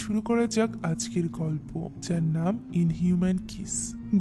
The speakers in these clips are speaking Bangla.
শুরু করা যাক আজকের গল্প, যার নাম ইনহিউম্যান কিস।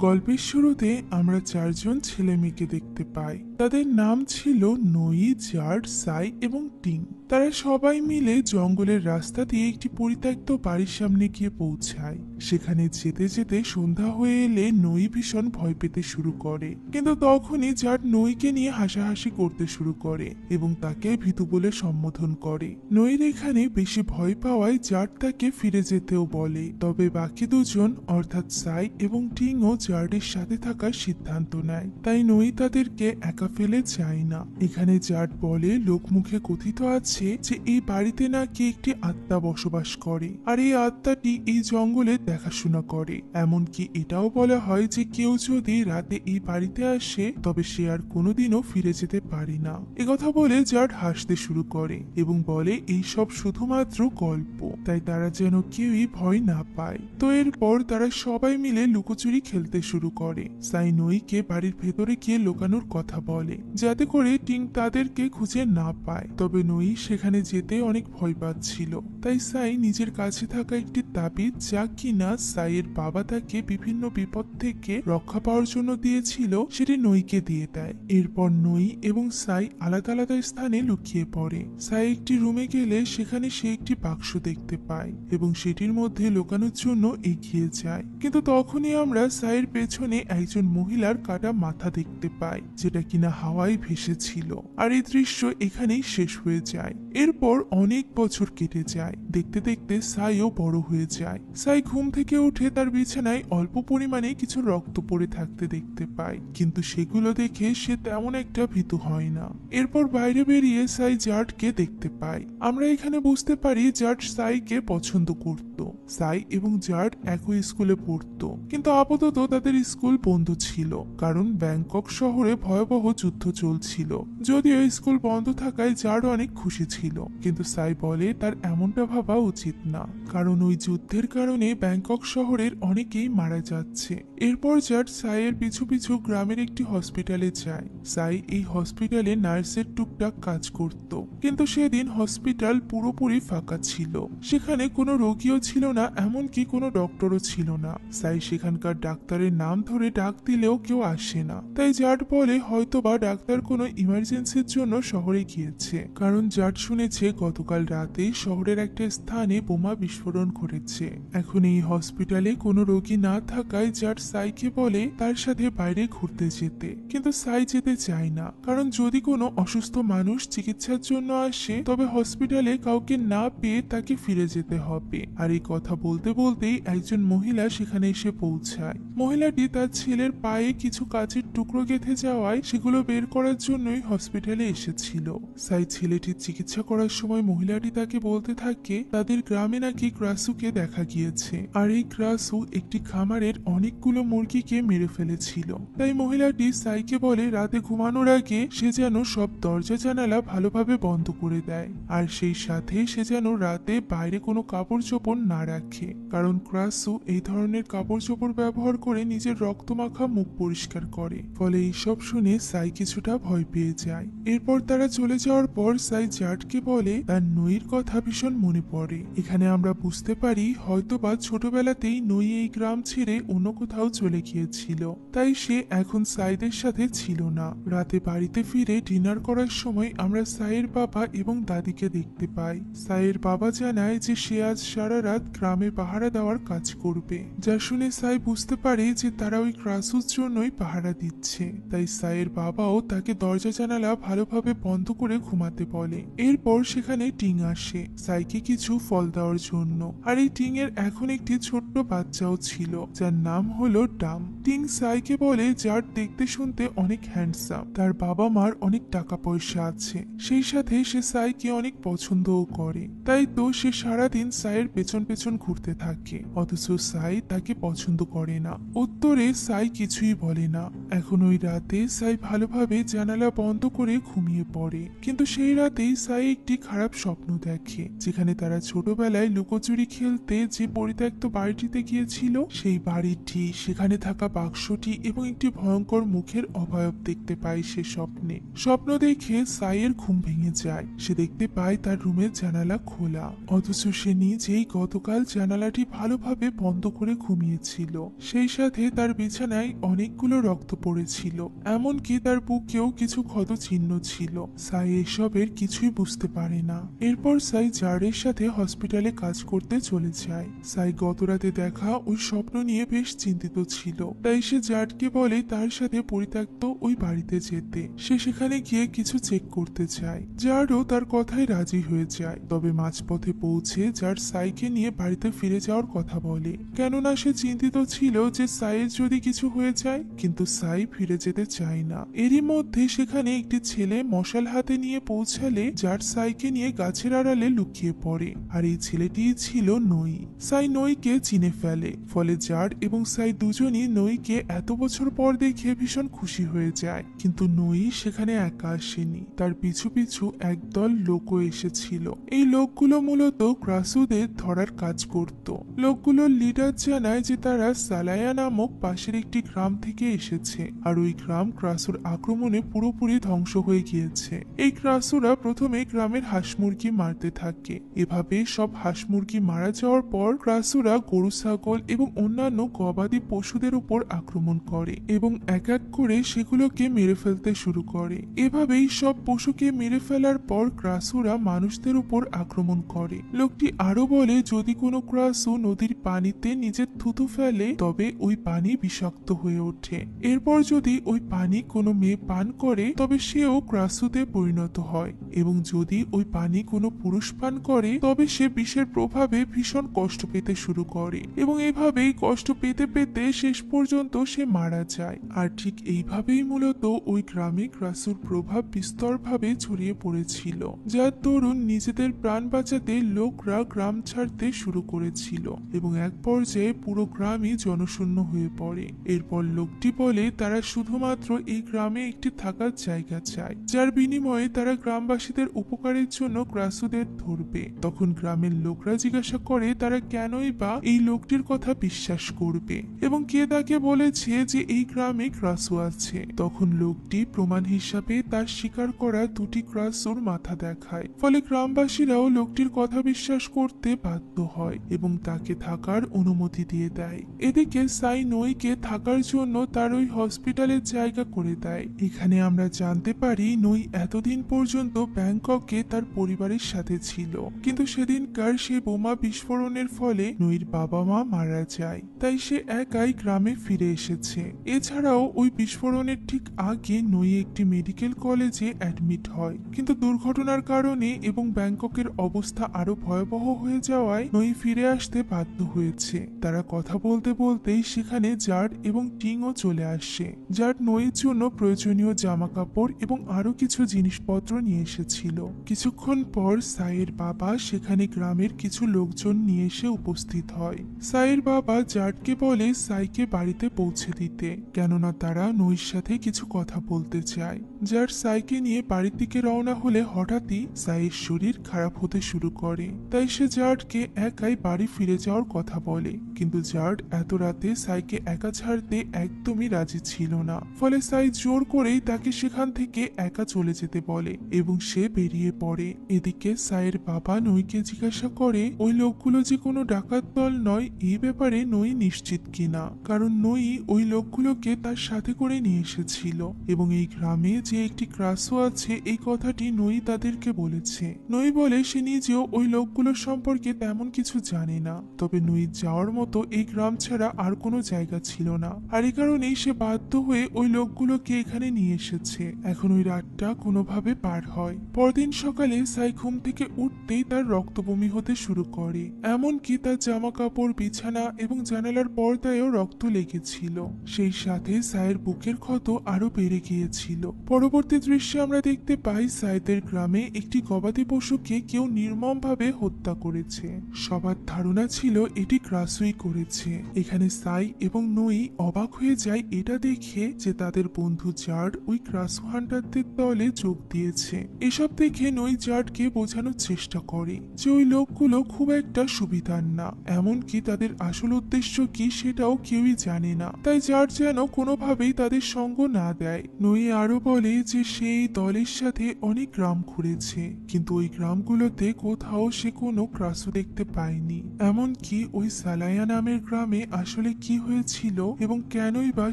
গল্পের শুরুতে আমরা চারজন ছেলে মেয়েকে দেখতে পাই। তাদের নাম ছিল নই, জার্ড, সাই এবং টিং। তারা সবাই মিলে জঙ্গলের রাস্তা দিয়ে একটি পরিত্যক্ত বাড়ির সামনে গিয়ে পৌঁছায়। সেখানে যেতে যেতে সন্ধ্যা হয়ে এলে নই ভীষণ ভয় পেতে শুরু করে, কিন্তু তখনই জার্ড নইকে নিয়ে হাসাহাসি করতে শুরু করে এবং তাকে ভীতু বলে সম্বোধন করে। নইর এখানে বেশি ভয় পাওয়ায় জার্ড তাকে ফিরে যেতেও বলে, তবে বাকি দুজন অর্থাৎ সাই এবং টিংও জার্ডের সাথে থাকার সিদ্ধান্ত নেয়। তাই নই তাদেরকে একা ফেলে যায় না। এখানে জার্ড বলে, লোকমুখে কথিত আছে যে এই বাড়িতে নাকি একটি আত্মা বসবাস করে, আর এই আত্মাটি এই জঙ্গলে দেখাশোনা করে। এমনকি এটাও বলা হয় যে কেউ যদি রাতে এই বাড়িতে আসে তবে সে আর কোনোদিনও ফিরে যেতে পারে না। একথা বলে জার্ড হাসতে শুরু করে এবং বলে এই সব শুধুমাত্র গল্প, তাই তারা যেন কেউই ভয় না পায়। তো এরপর তারা সবাই মিলে লুকোচুরি খেলতে শুরু করে। সাই নইকে বাড়ির ভেতরে গিয়ে লুকানোর কথা বলে, যাতে করে টিং তাদেরকে খুঁজে না পায়। তবে নই সেখানে যেতে অনেক ভয় পাচ্ছিল, তাই সাই নিজের কাছে থাকা একটি তাবিজ, যা কিনা সাইয়ের বাবা তাকে বিভিন্ন বিপদ থেকে রক্ষা পাওয়ার জন্য দিয়েছিল, সেটি নইকে দিয়ে দেয়। এরপর নই এবং সাই আলাদা আলাদা স্থানে লুকিয়ে পড়ে। সাই একটি রুমে গেলে সেখানে সে একটি বাক্স দেখতে পায় এবং সেটির মধ্যে লুকানোর জন্য এগিয়ে যায়, কিন্তু তখনই আমরা সাইয়ের পেছনে একজন মহিলার কাটা মাথা দেখতে পাই, যেটা কিনা হাওয়ায় ভেসেছিল। আর এই দৃশ্য এখানেই শেষ হয়ে যায়। এরপর অনেক বছর কেটে যায়। দেখতে দেখতে সাইও বড় হয়ে যায়। সাই ঘুম থেকে উঠে তার বিছানায় অল্প পরিমাণে কিছু রক্ত পড়ে থাকতে দেখতে পায়, কিন্তু সেগুলো দেখে সে তেমন একটা ভীতু হয় না। এরপর বাইরে বেরিয়ে সাই জার্ডকে দেখতে পায়। আমরা এখানে বুঝতে পারি জার্ড সাইকে পছন্দ করত। সাই এবং জার্ড একই স্কুলে পড়তো, কিন্তু আপাতত তাদের স্কুল বন্ধ ছিল, কারণ ব্যাংকক শহরে ভয়াবহ যুদ্ধ চলছিল। যদিও স্কুল বন্ধ থাকায় জার্ড অনেক খুশি ছিল, কিন্তু সাই বলে তার এমনটা ভাবা উচিত না, কারণ ওই যুদ্ধের কারণে ব্যাংকক শহরের অনেকেই মারা যাচ্ছে। এরপর জার্ড সাইয়ের পিছু পিছু গ্রামের একটি হসপিটালে যায়। সাই এই হসপিটালে নার্সের টুকটাক কাজ করত, কিন্তু সেদিন হসপিটাল পুরোপুরি ফাঁকা ছিল। সেখানে কোনো রোগীও ছিল না, এমনকি কোনো ডক্টরও ছিল না। সাই সেখানকার ডাক্তারের নাম ধরে ডাক দিলেও কেউ আসে না। তাই জার্ড বলে হয়তোবা ডাক্তার কোনো ইমার্জেন্সির জন্য শহরে গিয়েছে, কারণ জার্ড শুনেছে গতকাল রাতে শহরের একটা স্থানে বোমা বিস্ফোরণ ঘটেছে। এখন এই হসপিটালে কোনো রোগী না থাকায় জার্ড সাইকে বলে তার সাথে বাইরে ঘুরতে যেতে, কিন্তু সাই যেতে চায় না, কারণ যদি কোনো অসুস্থ মানুষ চিকিৎসার জন্য আসে তবে হসপিটালে কাউকে না পেয়ে তাকে ফিরে যেতে হবে। আর এই কথা বলতে বলতেই একজন মহিলা সেখানে এসে পৌঁছায়। মহিলাটি তার ছেলের পায়ে কিছু কাচের টুকরো গেঁথে যাওয়ায় সেগুলো বের করার জন্যই হসপিটালে এসেছিল। সাই ছেলেটির চিকিৎসা করার সময় মহিলাটি তাকে বলতে থাকে তাদের গ্রামে নাকি ক্রাসুকে দেখা গিয়েছে, আর এই ক্রাসু একটি খামারের অনেকগুলো মুরগিকে মেরে ফেলেছিল। তাই মহিলাটি সাইকে বলে রাতে ঘুমানোর আগে সে যেন সব দরজা জানালা ভালোভাবে বন্ধ করে দেয়, আর সেই সাথে সে যেন রাতে বাইরে কোনো কাপড় চোপড় না রাখে, কারণ ক্রাসু এই ধরনের কাপড় চোপড় ব্যবহার করে নিজের রক্তমাখা মুখ পরিষ্কার করে। ফলে এইসব শুনে সাই কিছুটা ভয় পেয়ে যায়। এরপর তারা চলে যাওয়ার পর সাই জার্ডকে বলে তার নইর কথা ভীষণ মনে পড়ে। এখানে আমরা বুঝতে পারি হয়তোবা ছোটবেলাতেই নই এই গ্রাম ছেড়ে অন্য কোথাও চলে গিয়েছিল, তাই সে এখন সাইদের সাথে ছিল না। রাতে বাড়িতে ফিরে ডিনার করার সময় আমরা সাইয়ের বাবা এবং দাদিকে দেখতে পাই। সাইয়ের বাবা জানায় যে সে আজ সারা রাত গ্রামে পাহারা দেওয়ার কাজ করবে, যা শুনে সাই বুঝতে পারে যে তারা ওই ক্রাসুর জন্যই পাহারা দিচ্ছে। তাই সাইয়ের বাবাও তাকে দরজা জানালা ভালোভাবে বন্ধ করে ঘুমাতে বলে। এরপর সেখানে টিং আসে সাইকে কিছু ফল দেওয়ার জন্য, আর এই টিং এর এখন একটি ছোট্ট বাচ্চাও ছিল, যার নাম হলো ডাম। টিং সাইকে বলে যার দেখতে শুনতে অনেক হ্যান্ডসাম, তার বাবা মার অনেক টাকা পয়সা আছে, সেই সাথে সে সাইকে অনেক পছন্দও করে। তাই তো সে সারাদিন সাইয়ের পেছন পেছন ঘুরতে থাকে, অথচ সাই তাকে পছন্দ করে না। উত্তরে সাই কিছুই বলে না। এখন ওই রাতে সাই ভালোভাবে জানালা বন্ধ করে ঘুমিয়ে পড়ে, কিন্তু সেই রাতেই সাই একটি খারাপ স্বপ্ন দেখে, যেখানে তারা ছোটবেলায় লুকোচুরি খেলতে যে পরিত্যক্ত বাড়িটিতে গিয়েছিল সেই বাড়িটি, সেখানে থাকা বাক্সটি এবং একটি ভয়ঙ্কর মুখের অবয়ব দেখতে পায় সে স্বপ্নে। স্বপ্ন দেখে সাইয়ের ঘুম ভেঙে যায়। সে দেখতে পায় তার রুমের জানালা খোলা, অথচ সে নিজেই গতকাল জানালাটি ভালোভাবে বন্ধ করে ঘুমিয়েছিল। সেই সাথে তার বিছানায় অনেকগুলো রক্ত পড়েছিল, এমনকি তার বুকেও কিছু ক্ষত চিহ্ন ছিল। সাই এসবের কিছুই বুঝতে পারে না। এরপর সাই জার্ডের সাথে হসপিটালে কাজ করতে চলে যায়। সাই গতরাতে দেখা ওই স্বপ্ন নিয়ে বেশ চিন্তিত ছিল, তাই সে জার্ডকে বলে তার সাথে পরিত্যক্ত ওই বাড়িতে যেতে। সে সেখানে গিয়ে কিছু চেক করতে চায়। জার্ডও তার কথায় রাজি হয়ে যায়, তবে মাঝপথে পৌঁছে জার্ড সাইকে নিয়ে বাড়িতে ফিরে যাওয়ার কথা বলে, কেননা সে চিন্তিত ছিল যে সাইয়ের যদি কিছু হয়ে যায়। কিন্তু সাই ফিরে যেতে চায় না। এরই মধ্যে সেখানে একটি ছেলে মশাল হাতে নিয়ে পৌঁছালে জার্ড সাইকে নিয়ে গাছের আড়ালে লুকিয়ে পড়ে, আর এই ছেলেটিই ছিল নই। সাই নইকে চিনে ফেলে, ফলে জার্ড এবং সাই দুজনই নইকে এত বছর পর দেখে ভীষণ খুশি হয়ে যায়। কিন্তু নই সেখানে একা আসেনি, তার পিছু পিছু একদল লোকও এসেছিল। এই লোকগুলো মূলত ক্রাসুদের ধরার কাজ করত। লোকগুলোর লিডার জানায় যে তারা সালায়া নামক পাশের একটি গ্রাম থেকে এসেছে, আর ওই গ্রাম ক্রাসুর আক্রমণে পুরোপুরি ধ্বংস হয়ে গিয়েছে। এই ক্রাসুরা প্রথমে গ্রামের হাঁস মুরগি মারতে থাকে। এভাবে সব হাঁস মুরগি মারা যাওয়ার পর ক্রাসুরা গরু ছাগল এবং অন্যান্য গবাদি পশুদের উপর আক্রমণ করে এবং এক এক করে সেগুলোকে মেরে ফেলতে শুরু করে। এভাবেই সব পশুকে মেরে ফেলার পর ক্রাসুরা মানুষদের উপর আক্রমণ করে। লোকটি আরো বলে যদি কোনো ক্রাসু নদীর পানিতে নিজের থুতু ফেলে তবে ওই পানি বিষাক্ত হয়ে ওঠে। এরপর যদি ওই পানি কোনো মেয়ে পান করে তবে সেও ক্রাসুতে পরিণত হয়, এবং যদি ওই পানি কোনো পুরুষ পান করে তবে সে বিষের প্রভাবে ভীষণ কষ্ট পেতে শুরু করে, এবং এভাবেই কষ্ট পেতে পেতে শেষ পর্যন্ত সে মারা যায়। আর ঠিক এইভাবেই মূলত ওই গ্রামে ক্রাসুর প্রভাব বিস্তরভাবে ছড়িয়ে পড়েছিল, যার দরুন নিজেদের প্রাণ বাঁচাতে লোকরা গ্রাম ছাড়তে শুরু করেছিল, এবং এক পর্যায়ে পুরো গ্রামই জনশূন্য হয়ে পড়ে। এরপর লোকটি বলে তারা শুধুমাত্র এই গ্রামে একটি থাকার জায়গা চায়, যার বিনিময়ে তারা গ্রামবাসীদের উপকারের জন্য ক্রাসুদের ধরবে। তখন গ্রামের লোকরা জিজ্ঞাসা করে তারা কেনই বা এই লোকটির কথা বিশ্বাস করবে, এবং কে তাকে বলেছে যে এই গ্রামে ক্রাসু আছে। তখন লোকটি প্রমাণ হিসাবে তার স্বীকার করা দুটি ক্রাসুর মাথা দেখায়, ফলে গ্রামবাসীরাও লোকটির কথা বিশ্বাস করতে বাধ্য হয় এবং তাকে থাকার অনুমতি দিয়ে দেয়। এদিকে সাই নইকে থাকার জন্য তার ওই হসপিটালের জায়গা করে দেয়। এখানে আমরা জানতে পারি নই এতদিন পর্যন্ত ব্যাংককে তার পরিবারের সাথে ছিল, কিন্তু সেদিনকার সে বোমা বিস্ফোরণের ফলে নইর বাবা মা মারা যায়, তাই সে একাই গ্রামে ফিরে এসেছে। এছাড়াও ওই বিস্ফোরণের ঠিক আগে নই একটি মেডিকেল কলেজে অ্যাডমিট হয়, কিন্তু দুর্ঘটনার কারণে এবং ব্যাংককের অবস্থা আরো ভয়াবহ হয়ে যাওয়ায় নই ফিরে আসতে বাধ্য হয়েছে। তারা কথা বলতে বলতেই সেখানে জার্ড এবং টিংও চলে আসে। জার্ড নইয়ের জন্য প্রয়োজনীয় জামা কাপড় এবং আরো কিছু জিনিসপত্র নিয়ে এসেছিল। কিছুক্ষণ পর সাইয়ের বাবা সেখানে গ্রামের কিছু লোকজন নিয়ে এসে উপস্থিত হয়। সাইয়ের বাবা জার্ডকে বলে সাইকে বাড়িতে পৌঁছে দিতে, কেননা তারা নইর সাথে কিছু কথা বলতে চায়। জার্ড সাইকে নিয়ে বাড়ির দিকে রওনা হলে হঠাৎই সাইয়ের শরীর খারাপ হতে শুরু করে, তাই সে জার্ডকে একাই বাড়ি ফিরে যাওয়ার কথা বলে। কিন্তু জার্ড এত রাতে সাইকে একা ছাড়তে একদমই রাজি ছিল না, ফলে সাই জোর করেই তাকে সেখান থেকে একা চলে যেতে বলে এবং সে বেরিয়ে পড়ে। এদিকে সাইয়ের বাবা নইকে জিজ্ঞাসা করে ওই লোকগুলো যে কোনো ডাকাত দল নয় এই ব্যাপারে নই নিশ্চিত কিনা, কারণ নই ওই লোকগুলোকে তার সাথে করে নিয়ে এসেছিল, এবং এই গ্রামে যে একটি ক্রাসও আছে এই কথাটি নই তাদেরকে বলেছে। নই বলে সে নিজেও ওই লোকগুলো সম্পর্কে তেমন কিছু জানে না, তবে নই যাওয়ার মতো এই গ্রাম ছাড়া আর কোনো জায়গা ছিল না, আর এই কারণেই সে বাধ্য হয়ে ওই লোকগুলোকে এখানে নিয়ে এসেছে। এখন ওই রাতটা কোনোভাবে পার হয়। পরদিন সকালে সাই ঘুম থেকে উঠতেই তার রক্তবমি হতে শুরু করে, এমনকি তার জামা কাপড়, বিছানা এবং জানালার পর্দায়ও রক্ত লেগেছিল। সেই সাথে সাইয়ের বুকের ক্ষত আরো বেড়ে গিয়েছিল। পরবর্তী দৃশ্যে আমরা দেখতে পাই সাইদের গ্রামে একটি গবাদি পশুকে কেউ নির্মমভাবে হত্যা করেছে। সবার ধারণা ছিল এটি ক্রাসুই করেছে। এখানে সাই সাই এবং নই অবাক হয়ে যায় এটা দেখে যে তাদের বন্ধু জার্ড ওই ক্রাসু হান্টারদের দলে যোগ দিয়েছে। এসব দেখে নই জার্ডকে বোঝানোর চেষ্টা করে যে ওই লোকগুলো খুব একটা সুবিধার না, এমনকি তাদের আসল উদ্দেশ্য কি সেটাও কেউই জানে না, তাই জার্ড যেন কোনোভাবেই তাদের সঙ্গ না দেয়। নই আরো বলে যে সেই দলের সাথে অনেক গ্রাম ঘুরেছে, কিন্তু ওই গ্রামগুলোতে কোথাও সে কোনো ক্রাসু দেখতে পায়নি। এমনকি ওই সালায়া নামের গ্রামে আসলে কি হয়েছিল এবং কেনই বা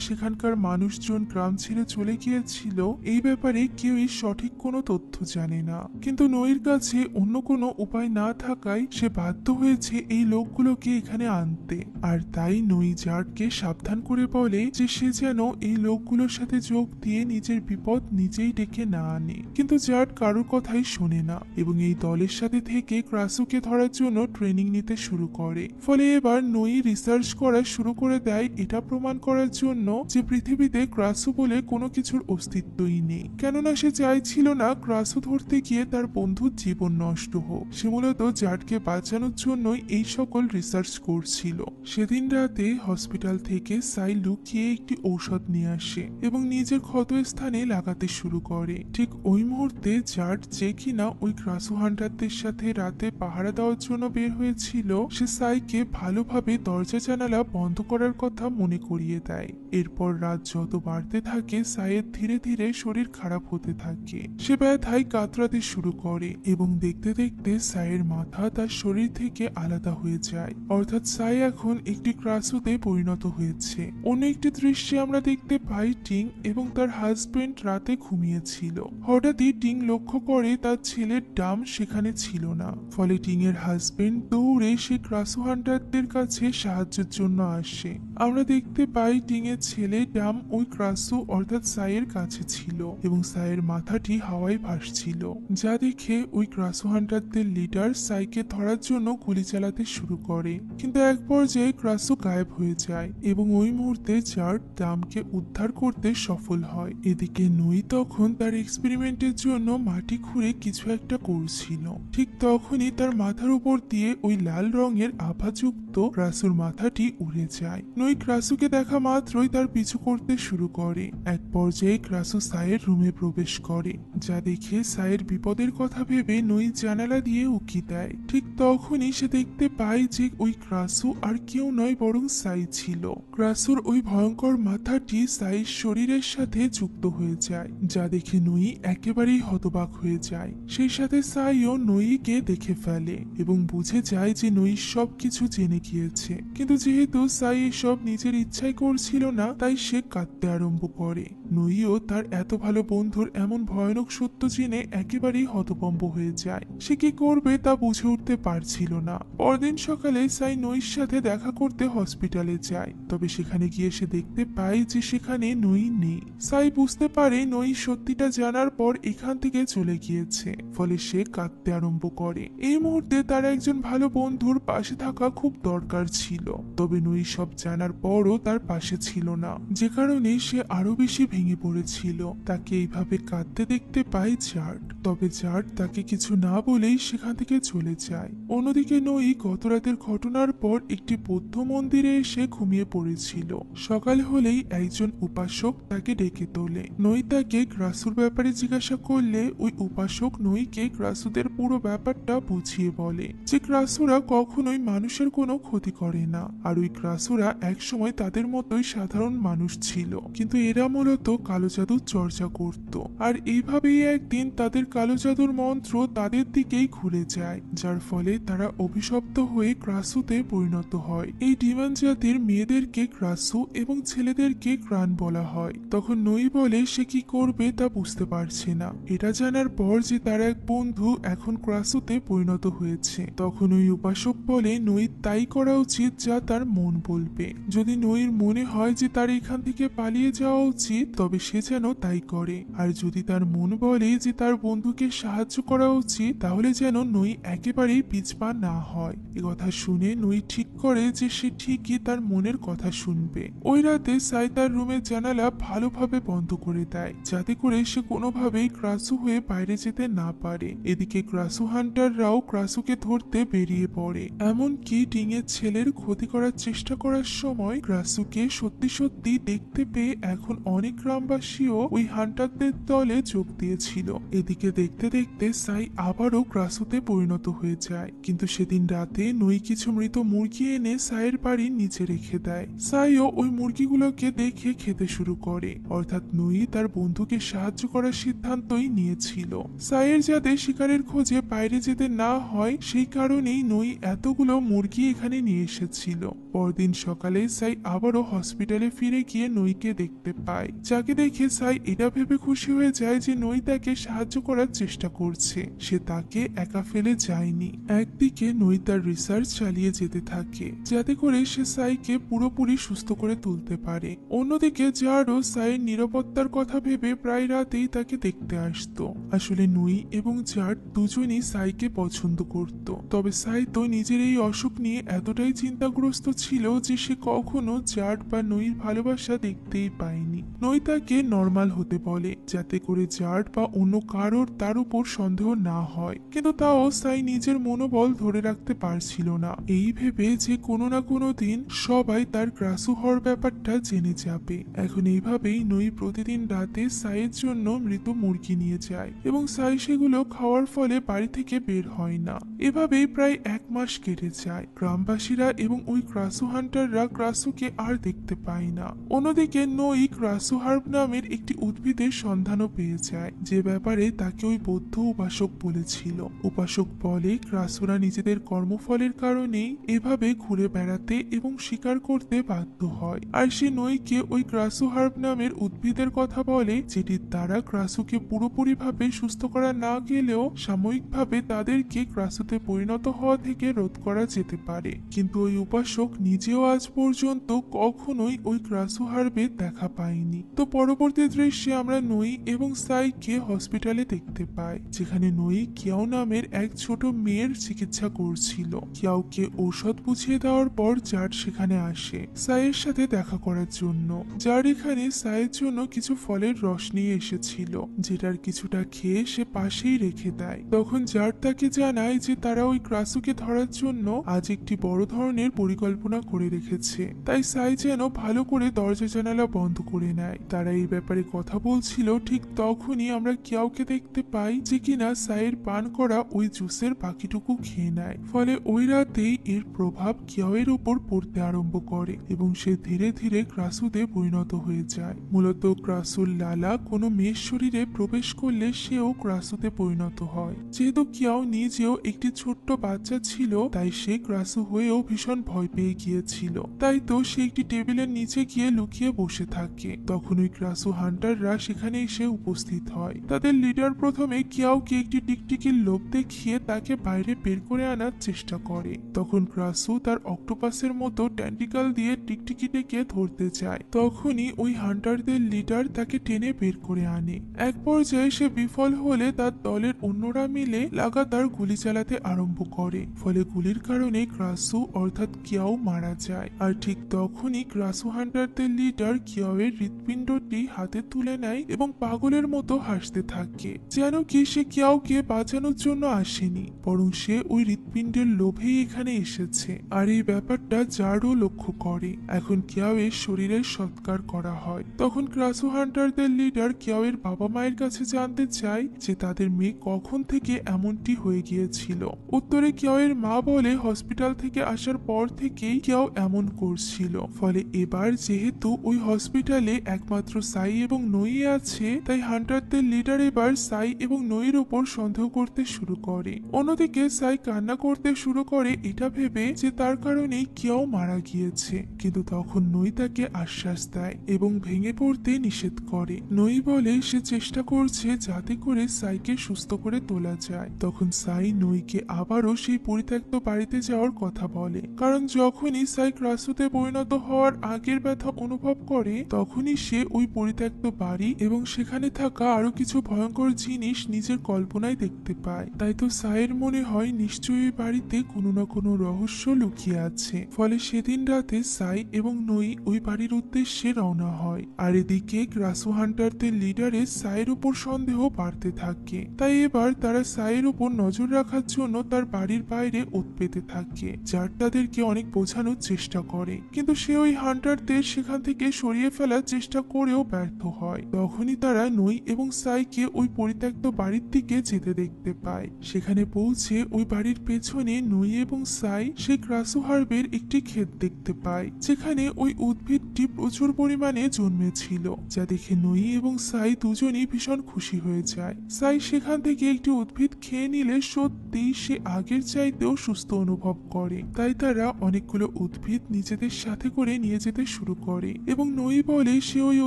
সেখানকার মানুষজন গ্রাম ছেড়ে চলে গিয়েছিল এই ব্যাপারে কেউই সঠিক কোনো তথ্য জানে না। কিন্তু নইর কাছে অন্য কোনো উপায় না থাকায় সে বাধ্য হয়েছে এই লোকগুলোকে এখানে আনতে। আর তাই নই জার্ডকে সাবধান করে বলে যে সে যেন এই লোকগুলোর সাথে যোগ দিয়ে নিজের বিপদ নিজেই ডেকে না আনে। কিন্তু জার্ড কারোর কথাই শোনে না এবং এই দলের সাথে থেকে ক্রাসুকে ধরার জন্য ট্রেনিং নিতে শুরু করে। ফলে এবার নই রিসার্চ করা শুরু করে দেয় এটা প্রমাণ করার জন্য যে পৃথিবীতে ক্রাসু বলে কোনো কিছুর অস্তিত্বই নেই, কেননা সে চাইছিল না ক্রাসু ধরতে গিয়ে তার বন্ধুর জীবন নষ্ট হোক। সে মূলত জার্ডকে বাঁচানোর জন্যই এই সকল রিসার্চ করছিল। সেদিন রাতে হসপিটাল থেকে সাই লুকিয়ে একটি ঔষধ নিয়ে আসে এবং নিজের ক্ষত স্থানে লাগাতে শুরু করে। ঠিক ওই মুহূর্তে জার্ড যে কিনা ওই ক্রাসু হান্টারদের সাথে রাতে পাহারা দেওয়ার জন্য বের হয়েছিল সে সাইকে ভালোভাবে দরজা জানালা বন্ধ করার কথা মনে করিয়ে দেয়। এরপর রাত যত বাড়তে থাকে সাইয়ের ধীরে ধীরে শরীর খারাপ হতে থাকে। সে ব্যথায় কাতরাতে শুরু করে এবং দেখতে দেখতে সাইয়ের মাথা তার শরীর থেকে আলাদা হয়ে যায়, অর্থাৎ সাই এখন একটি ক্রাসুতে পরিণত হয়েছে। অন্য একটি দৃশ্যে আমরা দেখতে পাই টিং এবং তার হাজবেন্ড রাতে ঘুমিয়েছিল। হঠাৎই টিং লক্ষ্য করে তার ছেলের ডাম সেখানে ছিল না। ফলে টিং এর হাজবেন্ড দৌড়ে সে ক্রাসু হান্টারদের কাছে সাহায্যের জন্য আসে। আমরা দেখতে পাই টিং এর ছেলে ডাম ওই ক্রাসু অর্থাৎ সাইয়ের কাছে ছিল এবং সাইয়ের মাথাটি হাওয়ায় ভাসছিল, যা দেখে ওই ক্রাসু হান্টারদের লিডার সাইকে ধরার জন্য গুলি চালাতে শুরু করে। কিন্তু এক পর্যায়ে ক্রাসু গায়েব হয়ে যায় এবং ওই মুহূর্তে জার্ড ডামকে উদ্ধার করতে সফল হয়। এদিকে নই তখন তার এক্সপেরিমেন্টের জন্য মাটি খুঁড়ে কিছু একটা করছিল। ঠিক তখনই তার মাথার উপর দিয়ে ওই লাল রঙের আভাযুক্ত ক্রাসুর মাথাটি উড়ে যায়। নই ক্রাসুকে দেখা মাত্রই তার পিছু করতে শুরু করে। এক পর্যায়ে ক্রাসু সাইয়ের রুমে প্রবেশ করে, যা দেখে সাইয়ের বিপদের কথা ভেবে নই জানালা দিয়ে উকি দেয়। ঠিক তখনই সে দেখতে পায় যে ওই ক্রাসু আর কেউ নয় বরং সাই ছিল। ক্রাসুর ওই ভয়ঙ্কর মাথাটি সাইয়ের শরীরের সাথে যুক্ত হয়ে যায়, যা দেখে নই একেবারেই হতবাক হয়ে যায়। সেই সাথে সাইও নইকে দেখে ফেলে এবং বুঝে যায় যে নই সবকিছু জেনে গিয়েছে। কিন্তু যেহেতু সাই এসব নিজের ইচ্ছাই করছিল না তাই সে কাঁদতে আরম্ভ করে। নইও তার এত ভালো বন্ধুর এমন ভয়ানক সত্য জেনে একেবারেই হতভম্ব হয়ে যায়। সে কি করবে তা বুঝে উঠতে পারছিল না। পরদিন সকালে সাই নইর সাথে দেখা করতে হসপিটালে যায়, তবে সেখানে গিয়ে সে দেখতে পায় যে সেখানে নই নেই। সাই বুঝতে পারে নই সত্যিটা জানার পর এখান থেকে চলে গিয়েছে, ফলে সে কাঁদতে আরম্ভ করে। এই মুহূর্তে তার একজন ভালো বন্ধুর পাশে থাকা খুব দরকার ছিল, তবে নই সব জানার পরও তার পাশে ছিল না, যে কারণে সে আরো বেশি ভেঙে পড়েছিল। তাকে এইভাবে কাঁদতে দেখতে পায় জার্ড, তবে জার্ড তাকে কিছু না বলেই সেখান থেকে চলে যায়। অন্যদিকে নই গত রাতের ঘটনার পর একটি বৌদ্ধ মন্দিরে এসে ঘুমিয়ে পড়েছিল। সকাল হলেই একজন উপাসক তাকে ডেকে তোলে। নই তাকে ক্রাসুর ব্যাপারে জিজ্ঞাসা করলে ওই উপাসক নইকে ক্রাসুদের পুরো ব্যাপারটা বুঝিয়ে বলে যে ক্রাসুরা কখনোই মানুষের কোনো ক্ষতি করে না, আর ওই ক্রাসুরা একসময় তাদের মতোই সাধারণ মানুষ ছিল, কিন্তু এরা মূলত কালো জাদুর চর্চা করত। আর এইভাবেই একদিন তাদের কালো জাদুর মন্ত্র তাদের দিকেই ঘুরে যায়, যার ফলে তারা অভিশপ্ত হয়ে ক্রাসুতে পরিণত হয়। এই ডিমন জাতির মেয়েদেরকে ক্রাসু এবং ছেলেদেরকে ক্রান বলা হয়। তখন নই বলে সে কি করবে তা বুঝতে পারছে না। এটা জানার পর যে তার এক বন্ধু এখন ক্রাসুতে পরিণত হয়েছে, তখন ওই উপাসক বলে নই তাই করা উচিত যা তার মন বলবে। যদি নইর মনে হয় যে তার এখান থেকে পালিয়ে যাওয়া উচিত তবে সে যেন তাই করে, আর যদি তার মন বলে যে তার বন্ধুকে সাহায্য করা উচিত তাহলে যেন নই একেবারেই পিছপা না হয়। এ কথা শুনে নই ঠিক করে যে সে ঠিকই তার মনের কথা শুনবে। ওই রাতে সাই তার রুমের জানালা ভালোভাবে বন্ধ করে দেয়, যাতে করে সে কোনোভাবেই ক্রাসু হয়ে বাইরে যেতে না পারে। এদিকে ক্রাসু হান্টাররাও ক্রাসুকে ধরতে বেরিয়ে পড়ে, এমনকি টিং এর ছেলের ক্ষতি করার চেষ্টা করার করার সময় ক্রাসুকে সত্যি সত্যি দেখতে পেয়ে এখন অনেক গ্রামবাসীও ওই হান্টারদের দলে যোগ দিয়েছিল। এদিকে দেখতে দেখতে সাই আবারও ক্রাসুতে পরিণত হয়ে যায়, কিন্তু সেদিন রাতে নই কিছু মৃত মুরগি এনে সাইয়ের বাড়ির নিচে রেখে দেয়। সাইও ওই মুরগিগুলোকে দেখে খেতে শুরু করে, অর্থাৎ নই তার বন্ধুকে সাহায্য করার সিদ্ধান্তই নিয়েছিল। সাইয়ের যাতে শিকারের খোঁজে বাইরে যেতে না হয় সেই কারণেই নই এতগুলো মুরগি এখানে নিয়ে এসেছিল। পরদিন সকালে সাই আবারও হসপিটালে ফিরে গিয়ে নইকে দেখতে পায়, যাকে দেখে সাই এটা ভেবে খুশি হয়ে যায় যে নই তাকে সাহায্য করার চেষ্টা করছে, সে তাকে একা ফেলে যায়নি। একদিকে নই তার রিসার্চ চালিয়ে যেতে থাকে যাতে করে সে সাইকে পুরোপুরি সুস্থ করে তুলতে পারে। অন্যদিকে জারও সাইয়ের নিরাপত্তার কথা ভেবে প্রায় রাতেই তাকে দেখতে আসতো। আসলে নই এবং জার দুজনই সাইকে পছন্দ করত, তবে সাই তো নিজের এই অসুখ নিয়ে এতটাই চিন্তাগ্রস্ত ছিল যে সে কখনো জার বা নইর ভালোবাসা দেখতেই পায়নি। নই তাকে নর্মাল হতে বলে যাতে করে জার বা অন্য কারোর তার উপর সন্দেহ না হয়, কিন্তু তাও সাই নিজের মনোবল ধরে রাখতে পারছিল না, এই ভেবে যে কোনো না কোনো দিন সবাই তার ক্রাসু হওয়ার ব্যাপারটা জেনে যাবে। এখন এইভাবেই নই প্রতিদিন রাতে সাইয়ের জন্য মৃত মুরগি নিয়ে যায় এবং সাই সেগুলো খাওয়ার ফলে বাড়ি থেকে বের হয় না। এভাবেই প্রায় 1 মাস কেটে যায়। গ্রামবাসীরা এবং ওই ক্রাসু হান্টাররা ক্রাসুকে আর দেখতে পায় না। অন্যদিকে নই ক্রাসু হার্ব নামের একটি উদ্ভিদের সন্ধানও পেয়ে যায়, যে ব্যাপারে তাকে ওই বৌদ্ধ উপাসক বলেছিল। উপাসক বলে ক্রাসুরা নিজেদের কর্মফলের কারণেই এভাবে ঘুরে বেড়াতে এবং শিকার করতে বাধ্য হয়, আর সে নইকে ওই ক্রাসু হার্ব নামের উদ্ভিদের কথা বলে, যেটির দ্বারা ক্রাসুকে পুরোপুরিভাবে সুস্থ করা না গেলেও সাময়িকভাবে তাদেরকে ক্রাসুতে পরিণত হওয়া থেকে রোধ করা যেতে পারে। কিন্তু ওই উপাসক নিজেও আজ পর্যন্ত কখনোই ওই ক্রাসু হার্বের দেখা পায়নি। তো পরবর্তী দৃশ্যে আমরা নই এবং সাইকে হসপিটালে দেখতে পাই, যেখানে নই কিয়াও নামের এক ছোট মেয়ের চিকিৎসা করছিল। কিয়াওকে ঔষধ বুঝিয়ে দেওয়ার পর জার সেখানে আসে সাইয়ের সাথে দেখা করার জন্য। জার এখানে সাইয়ের জন্য কিছু ফলের রস নিয়ে এসেছিল, যেটার কিছুটা খেয়ে সে পাশেই রেখে দেয়। তখন জার তাকে জানায় যে তারা ওই ক্রাসুকে ধরার জন্য আজ একটি বড় ধরনের পরিকল্পনা করে রেখেছে, তাই সাই যেন ভালো করে দরজা জানালা বন্ধ করে নেয়। তারা এই ব্যাপারে কথা বলছিল, ঠিক তখনই আমরা কিয়াওকে দেখতে পাই যে কিনা সাইয়ের পান করা ওই জুসের বাকিটুকু খেয়ে নেয়। ফলে ওই রাতেই এর প্রভাব কিয়াওয়ের উপর পড়তে আরম্ভ করে এবং সে ধীরে ধীরে ক্রাসুতে পরিণত হয়ে যায়। মূলত ক্রাসুর লালা কোনো মেয়ের শরীরে প্রবেশ করলে সেও ক্রাসুতে পরিণত হয়। যেহেতু কিয়াও নিজেও একটি ছোট্ট বাচ্চা ছিল, তাই সে ক্রাসু হয়েও ভীষণ ভয় পেয়ে গিয়েছিল। তাই তো সে একটি টেবিলের নিচে গিয়ে লুকিয়ে বসে থাকে। তখন ওই ক্রাসু হান্টাররা সেখানে এসে উপস্থিত হয়। তাদের লিডার প্রথমে কিয়াওকে একটি টিকটিকির লোভ দেখিয়ে তাকে বাইরে বের করে আনার চেষ্টা করে। তখন ক্রাসু তার অক্টোপাসের মতো ট্যান্টিকাল দিয়ে টিকটিকিটাকে ধরতে যায়। তখনই ওই হান্টারদের লিডার তাকে টেনে বের করে আনে। এক পর্যায়ে সে বিফল হলে তার দলের অন্যরা মিলে লাগাতার গুলি চালাতে আরম্ভ করে। ফলে গুলির কারণে ক্রাসু অর্থাৎ কিয়াও মারা যায়। আর ঠিক তখনই ক্রাসু হান্টারদের লিডার কিয়াওয়ের হৃৎপিণ্ডটি হাতে তুলে নেয় এবং পাগলের মতো হাসতে থাকে, যেন কি সে কিয়াওকে বাঁচানোর জন্য আসেনি, বরং সে ওই হৃৎপিণ্ডের লোভেই এখানে এসেছে। আর এই ব্যাপারটা জারও লক্ষ্য করে। এখন কিয়াওয়ের শরীরের সৎকার করা হয়। তখন ক্রাসু হান্টারদের লিডার কিয়াওয়ের বাবা মায়ের কাছে জানতে চায় যে তাদের মেয়ে কখন থেকে এমনটি হয়ে গিয়েছিল। উত্তরে কিয়াওয়ের মা বলে হসপিটাল থেকে আসার পর থেকেই কিয়াও এমন করছিল। ফলে এবার যেহেতু ওই হসপিটালে একমাত্র সাই এবং নই আছে, তাই হান্টারদের লিডার এবার সাই এবং নইয়ের উপর সন্দেহ করতে শুরু করে। অন্যদিকে সাই কান্না করতে শুরু করে এটা ভেবে যে তার কারণেই কিয়াও মারা গিয়েছে, কিন্তু তখন নই তাকে আশ্বাস দেয় এবং ভেঙে পড়তে নিষেধ করে। নই বলে সে চেষ্টা করছে যাতে করে সাইকে সুস্থ করে তোলা যায়। তখন সাই নইকে আবারও সেই পরিত্যক্ত বাড়িতে যাওয়ার কথা বলে, কারণ যখনই সাই ক্রাসুতে পরিণত হওয়ার আগের ব্যথা অনুভব করে, তখনই সে ওই পরিত্যক্ত বাড়ি এবং সেখানে থাকা আরো কিছু ভয়ঙ্কর জিনিস নিজের কল্পনায় দেখতে পায়। তাই তো সাইয়ের মনে হয় নিশ্চয়ই বাড়িতে কোনো না কোনো রহস্য লুকিয়ে আছে। ফলে সেদিন রাতে সাই এবং নই ওই বাড়ির উদ্দেশ্যে রওনা হয়। আর এদিকে ক্রাসু হান্টারদের লিডারের সাইয়ের উপর সন্দেহ বাড়তে থাকে। তাই এবার তারা সাইয়ের উপর নজর রাখার জন্য তার বাড়ির বাইরে ওত পেতে থাকে, যার তাদেরকে অনেক বোঝানোর চেষ্টা চেষ্টা করে, কিন্তু সে ওই হান্টারদের সেখান থেকে সরিয়ে ফেলার চেষ্টা করেও ব্যর্থ হয়। তখনই তারা নই এবং সাইকে ওই পরিত্যক্ত বাড়ির দিকে যেতে দেখতে পায়। সেখানে পৌঁছে ওই বাড়ির পেছনে নই এবং সাই সেই ক্রাসু হার্বের একটি ক্ষেত দেখতে পায়, যেখানে ওই উদ্ভিদটি প্রচুর পরিমাণে জন্মেছিল, যা দেখে নই এবং সাই দুজনই ভীষণ খুশি হয়ে যায়। সাই সেখান থেকে একটি উদ্ভিদ খেয়ে নিলে সত্যি সে আগের চাইতেও সুস্থ অনুভব করে। তাই তারা অনেকগুলো উদ্ভিদ নিজেদের সাথে করে নিয়ে যেতে শুরু করে এবং নই বলে সে ওই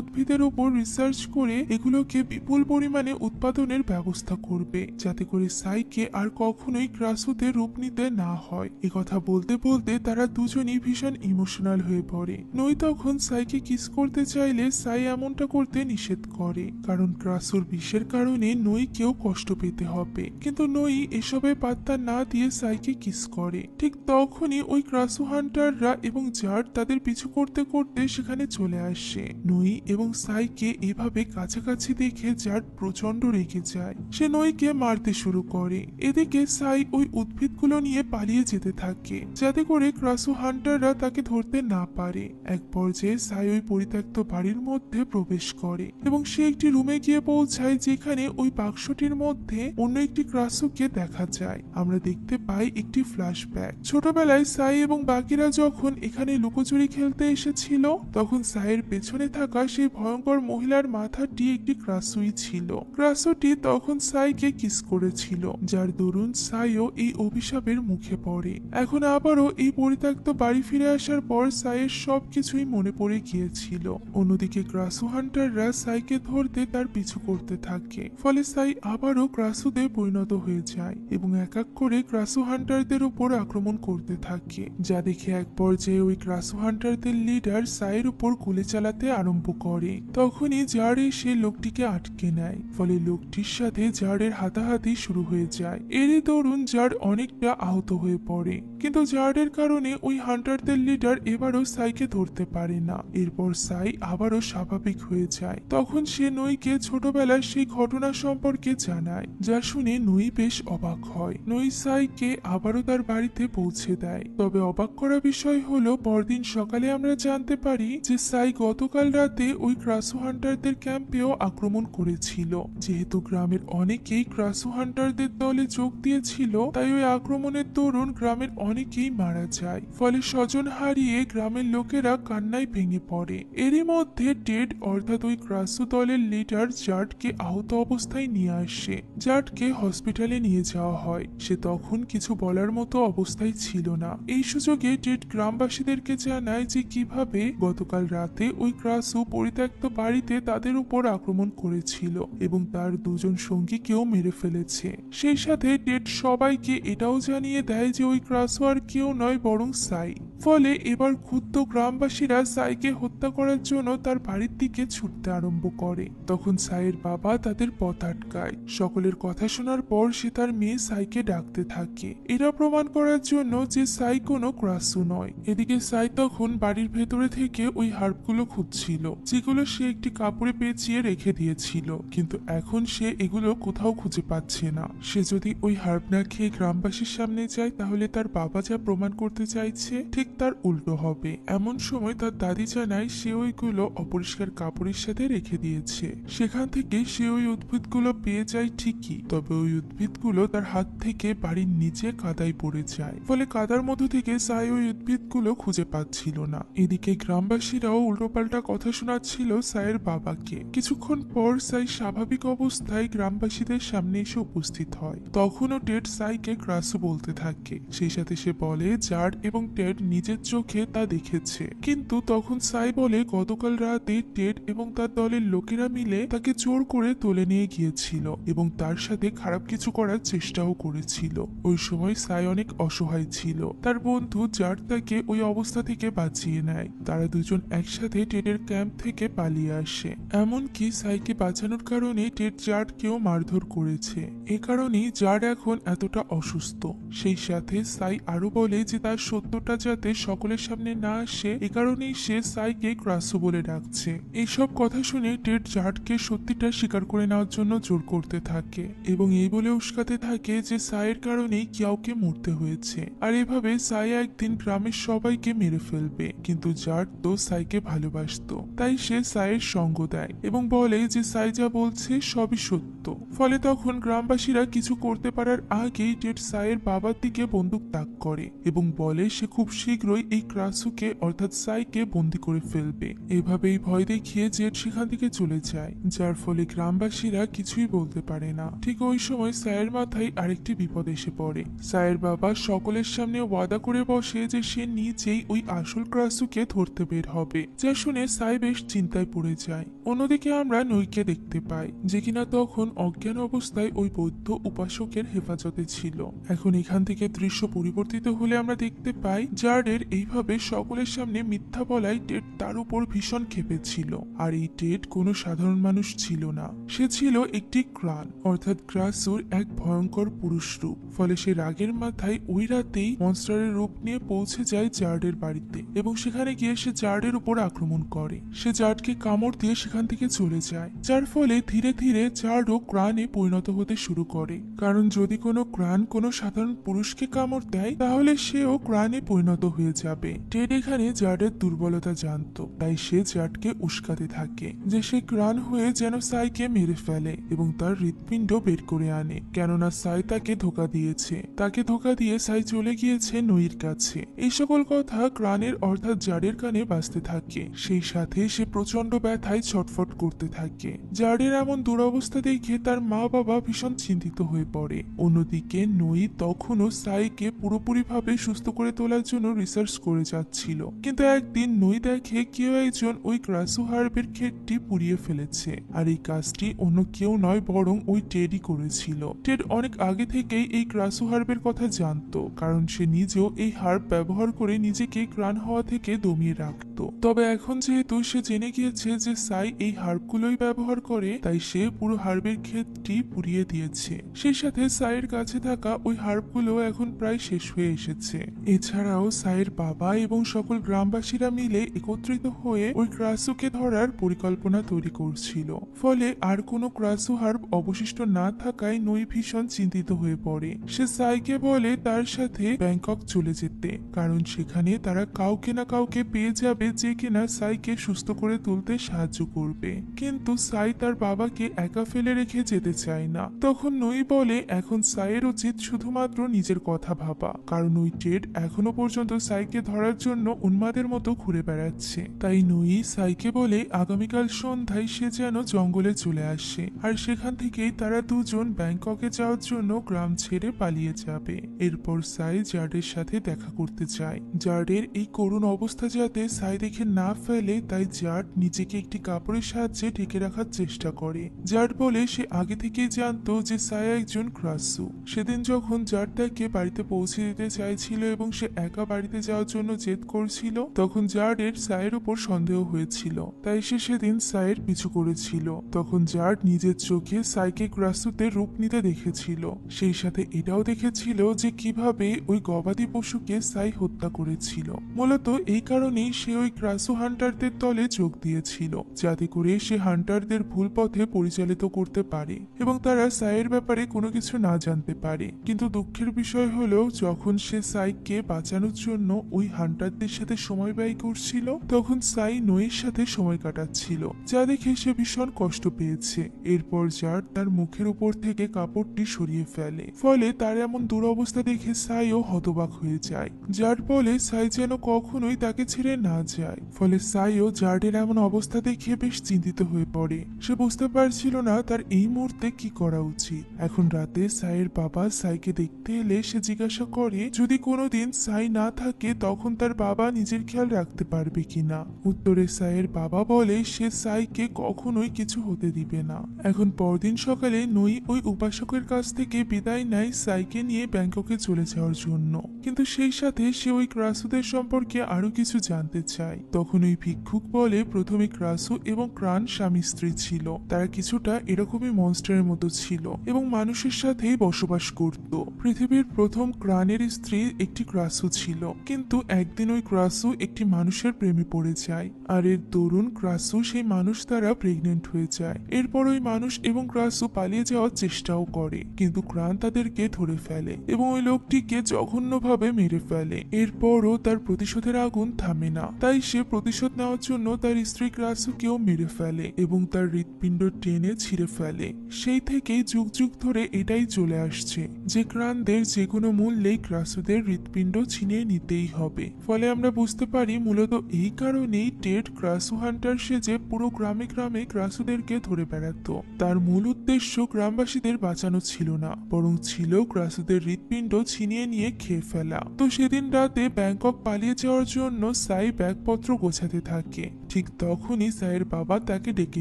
উদ্ভিদের উপর রিসার্চ করে এগুলোকে বিপুল পরিমাণে উৎপাদনের ব্যবস্থা করবে, যাতে করে সাইকে আর কখনোই ক্রাসুতে রূপ নিতে না হয়। কথা বলতে বলতে তারা দুজনই ভীষণ ইমোশনাল হয়ে পড়ে। নই তখন সাইকে কিস করতে চাইলে সাই এমনটা করতে নিষেধ করে, কারণ ক্রাসুর বিষের কারণে নইকেও কষ্ট পেতে হবে। কিন্তু নই এসবে পাত্তা না দিয়ে সাইকে কিস করে। ঠিক তখনই ওই ক্রাসু হান্টাররা এবং জার্ড তাদের পিছু করতে করতে সেখানে চলে আসে। নই এবং সাইকে এভাবে কাছাকাছি দেখে জার্ড প্রচন্ড রেগে যায়। সে নইকে মারতে শুরু করে। এদিকে সাই ওই উদ্ভিদগুলো নিয়ে পালিয়ে যেতে থাকে, যাতে করে ক্রাসু হান্টাররা তাকে ধরতে না পারে। এক পর্যায়ে সাই ওই পরিত্যক্ত বাড়ির মধ্যে প্রবেশ করে এবং সে একটি রুমে গিয়ে পৌঁছায়, যেখানে ওই বাক্সটির মধ্যে অন্য একটি ক্রাসুকে দেখা যায়। আমরা দেখতে পাই একটি ফ্ল্যাশব্যাক। ছোটবেলায় সাই এবং বাকিরা যখন এখানে লুকোচুরি খেলতে এসেছিল, তখন সাইয়ের পেছনে থাকা সেই ভয়ঙ্কর মহিলার মাথাটি একটি ক্রাসুই ছিল। ক্রাসুটি তখন সাইকে কিস করেছিল, যার দরুন সাইও এই অভিশাপের মুখে পড়ে। এখন আবারও এই পরিত্যক্ত বাড়ি ফিরে আসার পর সাইয়ের সবকিছুই মনে পড়ে গিয়েছিল। অন্যদিকে ক্রাসু হান্টাররা সাইকে ধরতে তার পিছু করতে থাকে, ফলে সাই আবারও ক্রাসুতে পরিণত হয়ে যায় এবং এক এক করে ক্রাসু হান্টারদের উপর আক্রমণ করতে থাকে, যা দেখে এক পর্যায়ে ওই ক্রাসু হান্টারদের লিডার সাইয়ের উপর গুলি চালাতে আরম্ভ করে। তখনই জার এসে লোকটিকে আটকে নেয়, ফলে লোকটির সাথে জারের হাতাহাতি শুরু হয়ে যায়। এরই দরুন জার অনেকটা আহত হয়ে পড়ে, কিন্তু জারের কারণে ওই হান্টারদের লিডার এবারও সাইকে ধরতে পারে না। এরপর সাই আবারও স্বাভাবিক হয়ে যায়। তখন সে নইকে ছোটবেলার সেই ঘটনা সম্পর্কে জানায়, যা শুনে নই বেশ অবাক হয়। নই সাইকে আবারও তার বাড়িতে পৌঁছে দেয়। তবে অবাক করা বিষয় হলো, পরদিন সকালে আমরা জানতে পারি যে সাই গতকাল রাতে ওই ক্রাসু হান্টারদের ক্যাম্পেও আক্রমণ করেছিল। যেহেতু গ্রামের অনেকেই ক্রাসু হান্টারদের দলে যোগ দিয়েছিল, তাই ওই আক্রমণের দরুন গ্রামের অনেকেই মারা যায়। ফলে স্বজন হারিয়ে গ্রামের লোকেরা কান্নায় ভেঙে পড়ে। এরই মধ্যে টেড অর্থাৎ ওই ক্রাসু দলের লিডার জার্ডকে আহত অবস্থায় নিয়ে আসে। জার্ডকে হসপিটালে নিয়ে যাওয়া হয়। সে তখন কিছু বলার মতো অবস্থায় ছিল না। এই সুযোগে টেড গ্রামবাসীদেরকে জানায় যে কিভাবে গতকাল রাতে ওই ক্রাসু পরিত্যক্ত বাড়িতে তাদের উপর আক্রমণ করেছিল এবং তার দুজন সঙ্গীকেও মেরে ফেলেছে। সেই সাথে টেড সবাইকে এটাও জানিয়ে দেয় যে ওই ক্রাসু আর কেউ নয় বরং সাই। ফলে এবার ক্ষুব্ধ গ্রামবাসীরা সাইকে হত্যা করার জন্য তার বাড়ির দিকে ছুটতে আরম্ভ করে। তখন সাইয়ের বাবা তাদের পথ আটকায়। সকলের কথা শোনার পর সে তার মেয়ে সাইকে ডাকতে থাকে, এটা প্রমাণ করার জন্য যে সাই কোনো ক্রাসু নয়। এদিকে সাই তখন বাড়ির ভেতরে থেকে ওই হার্বগুলো খুঁজছিল, যেগুলো সে একটি কাপড়ে পেঁচিয়ে রেখে দিয়েছিল, কিন্তু এখন সে এগুলো কোথাও খুঁজে পাচ্ছে না। সে যদি ওই হার্ব না খেয়ে গ্রামবাসীর সামনে যায়, তাহলে তার বাবা যা প্রমাণ করতে চাইছে ঠিক তার উল্টো হবে। এমন সময় তার দাদি জানায় সে ওইগুলো অপরিষ্কার কাপড়ের সাথে রেখে দিয়েছে। সেখান থেকে সে ওই উদ্ভিদগুলো পেয়ে যায় ঠিকই, তবে ওই উদ্ভিদগুলো তার হাত থেকে বাড়ির নিচে কাদায় পড়ে যায়। ফলে কাদার মধ্য থেকে সাই ওই উদ্ভিদগুলো খুঁজে পাচ্ছিল না। এদিকে গ্রামবাসীরাও উল্টোপাল্টা কথা শোনাচ্ছিল সাইয়ের বাবাকে। কিছুক্ষণ পর সাই স্বাভাবিক অবস্থায় গ্রামবাসীদের সামনে এসে উপস্থিত হয়। তখনও টেড সাইকে ক্রাসু বলতে থাকে। সেই সাথে সে বলে জার্ড এবং টেড নিজের চোখে তা দেখেছে। কিন্তু তখন সাই বলে গতকাল রাতে টেড এবং তার দলের লোকেরা মিলে তাকে জোর করে তুলে নিয়ে গিয়েছিল এবং তার সাথে খারাপ কিছু করার চেষ্টাও করেছিল। ওই সময় সাই অনেক অসহায় ছিল। তার বন্ধু জার্ড তাকে ওই অবস্থা থেকে বাঁচিয়ে নেয়। তারা দুজন একসাথে টেডের ক্যাম্প থেকে পালিয়ে আসে। এমনকি সাইকে বাঁচানোর কারণে টেড জার্ডকেও মারধর করেছে। এ কারণেই জার্ড এখন এতটা অসুস্থ। সেই সাথে সাই আরো বলে যে তার সত্যটা যাতে যাতে সকলের সামনে না আসে, এ কারণেই সে সাইকে ক্রাসু বলে ডাকছে। এইসব কথা শুনে টেড জার্ডকে সত্যিটা স্বীকার করে নেওয়ার জন্য জোর করতে থাকে এবং এই বলে উস্কাতে থাকে যে সাইয়ের কারণেই কাউকে মরতে হয়েছে, আর এভাবে সাই একদিন গ্রামের সবাইকে মেরে ফেলবে। কিন্তু জার্ড তো সাইকে ভালোবাসতো, তাই সে সাইয়ের সঙ্গ দেয় এবং বলে যে সাই যা বলছে সবই সত্য। ফলে তখন গ্রামবাসীরা কিছু করতে পারার আগেই টেড সাইয়ের বাবার দিকে বন্দুক তাক করে এবং বলে সে খুব শীঘ্রই এই ক্রাসুকে অর্থাৎ সাইকে বন্দি করে ফেলবে। এভাবেই ভয় দেখিয়ে জেড সেখান থেকে চলে যায়, যার ফলে গ্রামবাসীরা কিছুই বলতে পারে না। ঠিক ওই সময় সাইয়ের মাথায় আরেকটি বিপদ এসে পড়ে। সাইয়ের বাবা সকলের সামনে ওয়াদা করে বসে যে সে নিজেই ওই আসল ক্রাসুকে ধরতে বের হবে, যা শুনে সাই বেশ চিন্তায় পড়ে যায়। অন্যদিকে আমরা নইকে দেখতে পাই, যে কিনা তখন অজ্ঞান অবস্থায় ওই বৌদ্ধ উপাসকের হেফাজতে ছিল। এখন এখান থেকে দৃশ্য পরিবর্তিত হলে আমরা দেখতে পাই জার্ডের এইভাবে সকলের সামনে মিথ্যা বলায় টেড তার উপর ভীষণ ক্ষেপেছিল। আর এই টেড কোনো সাধারণ মানুষ ছিল না, সে ছিল একটি ক্রান অর্থাৎ ক্রাসুর এক ভয়ঙ্কর পুরুষ রূপ। ফলে সে রাগের মাথায় ওই রাতেই মনস্টারের রূপ নিয়ে পৌঁছে যায় জার্ডের বাড়িতে এবং সেখানে গিয়ে সে জার্ডের উপর আক্রমণ করে। সে জার্ডকে কামড় দিয়ে সেখান থেকে চলে যায়, যার ফলে ধীরে ধীরে জার্ডও ক্রানে পরিণত হতে শুরু করে। কারণ যদি কোনো ক্রান কোনো সাধারণ পুরুষকে কামড় দেয় তাহলে সেও ক্রানে পরিণত হয়ে যাবে। টেড এখানে জার্ডের দুর্বলতা জানতো, তাই সে জার্ডকে উস্কাতে থাকে যে সে ক্রান হয়ে যেন সাইকে মেরে ফেলে এবং তার হৃৎপিণ্ড বের করে আনে, কেননা সাই তাকে ধোকা দিয়েছে। তাকে ধোকা দিয়ে সাই চলে গিয়েছে নইর কাছে। এই সকল কথা ক্রানের অর্থাৎ জার্ডের কানে বাজতে থাকে। সেই সাথে সে প্রচন্ড ব্যথায় ছটফট করতে থাকে। জার্ডের এমন দুরবস্থা দেখে তার মা বাবা ভীষণ চিন্তিত হয়ে পড়ে। অন্যদিকে নই তখনও সাইকে পুরোপুরিভাবে সুস্থ করে তোলার জন্য রিসার্চ করে যাচ্ছিল। কিন্তু একদিন নই দেখে কেউ একজন ওই ক্রাসু হার্বের ক্ষেতটি পুড়িয়ে ফেলেছে, আর এই কাজটি অন্য কেউ নয় বরং ওই টেডই করেছিল। টেড অনেক আগে থেকেই এই ক্রাসু হার্বের কথা জানতো, কারণ সে নিজেও এই হার্ব ব্যবহার করে নিজেকে ক্রান হওয়া থেকে দমিয়ে রাখত। তবে এখন যেহেতু সে জেনে গিয়েছে যে সাই এই হার্বগুলোই ব্যবহার করে, তাই সে পুরো হার্বের ক্ষেতটি পুড়িয়ে দিয়েছে। সেই সাথে সাইয়ের কাছে থাকা ওই হার্বগুলো এখন প্রায় শেষ হয়ে এসেছে। এছাড়াও সাইয়ের বাবা এবং সকল গ্রামবাসীরা মিলে একত্রিত হয়ে ওই ক্রাসুকে ধরার পরিকল্পনা তৈরি করছিল। ফলে আর কোনো ক্রাসু হার্ব অবশিষ্ট না থাকায় নই ভীষণ চিন্তিত হয়ে পড়ে। সে সাইকে বলে তার সাথে ব্যাংকক চলে যেতে, কারণ সেখানে তারা কাউকে না কাউকে পেয়ে যাবে যে কিনা সাইকে সুস্থ করে তুলতে সাহায্য করবে। কিন্তু সাই তার বাবাকে একা ফেলে রেখে যেতে চায় না। তখন নই বলে এখন সাইয়ের উচিত শুধুমাত্র নিজের কথা ভাবা, কারণ ওই টেড এখনো পর্যন্ত সাইকে ধরার জন্য উন্মাদের মতো ঘুরে বেড়াচ্ছে। তাই নই সাইকে বলে আগামীকাল সন্ধ্যায় সে যেন জঙ্গলে চলে আসে, আর সেখান থেকেই তারা দুজন ব্যাংককে যাওয়ার জন্য গ্রাম ছেড়ে পালিয়ে যাবে। এরপর সাই জার্ডের সাথে দেখা করতে চায়। জার্ডের এই করুণ অবস্থা যাতে সাই দেখে না ফেলে, তাই জার্ড নিজেকে একটি কাপড়ের সাহায্যে ঢেকে রাখার চেষ্টা করে। জার্ড বলে সে আগে থেকেই জানতো যে সাই একজন ক্রাসু। সেদিন যখন জার্ড তাকে বাড়িতে পৌঁছে দিতে চাইছিল এবং সে একা বাড়িতে যাওয়ার জন্য জেদ করছিল, তখন জার্ডের সাইয়ের উপর সন্দেহ হয়েছিল, তাই সে সেদিন সাইয়ের পিছু করেছিল। তখন জার্ড নিজের চোখে সাইকে ক্রাসুতে রূপ নিতে দেখেছিল। সেই সাথে এটাও দেখেছিল যে কিভাবে ওই গবাদি পশুকে সাই হত্যা করেছিল। মূলত এই কারণেই সে ওই ক্রাসু হান্টারদের দলে যোগ দিয়েছিল, যাতে করে সে হান্টারদের ভুল পথে পরিচালিত করতে পারে এবং তারা সাইয়ের ব্যাপারে কোনো কিছু না জানতে পারে। কিন্তু দুঃখের বিষয় হলো, যখন সে সাইকে বাঁচানোর জন্য ওই হান্টারদের সাথে সময় ব্যয় করছিল, তখন সাই নইয়ের সাথে সময় কাটাচ্ছিল, যা দেখে সে ভীষণ কষ্ট পেয়েছে। এরপর জার্ড তার মুখের উপর থেকে কাপড়টি সরিয়ে ফেলে, ফলে তার এমন দুরবস্থা দেখে সাইও হতবাক হয়ে যায়। জার্ড বলে সাই যেন কখনোই তাকে ছেড়ে না যায়। ফলে সাইও জার্ডের এমন অবস্থা দেখে বেশ চিন্তিত হয়ে পড়ে। সে বুঝতে পারছিল না তার এই মুহূর্তে কি করা উচিত। এখন রাতে সাইয়ের বাবা সাইকে দেখতে এলে সে জিজ্ঞাসা করে যদি কোনোদিন সাই না থাকে তখন তার বাবা নিজের খেয়াল রাখতে পারবে কিনা। উত্তরে সাইয়ের বাবা বলে সে সাইকে কখনোই কিছু হতে দিবে না। এখন পরদিন সকালে নই ওই উপাসকের কাছ থেকে বিদায় নেয় সাইকে নিয়ে ব্যাংককে চলে যাওয়ার জন্য। কিন্তু সেই সাথে সে ওই ক্রাসুদের সম্পর্কে আরো কিছু জানতে চায়। পৌঁছায়। তখন ওই ভিক্ষুক বলে প্রথমে ক্রাসু এবং ক্রান স্বামী স্ত্রী ছিল। তারা কিছুটা এরকমই মনস্টারের মতো ছিল এবং মানুষের সাথেই বসবাস করত। পৃথিবীর প্রথম ক্রানের স্ত্রী একটি ক্রাসু ছিল, কিন্তু একদিন ওই ক্রাসু একটি মানুষের প্রেমে পড়ে যায় আর এর দরুন ক্রাসু সেই মানুষ দ্বারা প্রেগনেন্ট হয়ে যায়। এরপর ওই মানুষ এবং ক্রাসু পালিয়ে যাওয়ার চেষ্টাও করে, কিন্তু ক্রান তাদেরকে ধরে ফেলে এবং ওই লোকটিকে জঘন্যভাবে মেরে ফেলে। এরপরও তার প্রতিশোধের আগুন থামে না, তাই সে প্রতিশোধ নেওয়ার জন্য তার স্ত্রী ক্রাসুকেও মেরে ফেলে এবং তার হৃৎপিণ্ড টেনে ছিঁড়ে ফেলে। সেই থেকেই যুগ যুগ ধরে এটাই চলে আসছে যে ক্রানদের যে কোনো মূল্যেই ক্রাসুদের হৃৎপিণ্ড ছিনিয়ে নিতেই হবে। ফলে আমরা বুঝতে পারি মূলত এই কারণেই টেড ক্রাসু হান্টার সেজে পুরো গ্রামে গ্রামে ক্রাসুদেরকে ধরে বেড়াতো। তার মূল উদ্দেশ্য গ্রামবাসীদের বাঁচানো ছিল না, বরং ছিল ক্রাসুদের হৃৎপিণ্ড ছিনিয়ে নিয়ে খেয়ে ফেলা। তো সেদিন রাতে ব্যাংকক পালিয়ে যাওয়ার জন্য সাই ব্যাগপত্র গোছাতে থাকে। ঠিক তখনই সাইয়ের বাবা তাকে ডেকে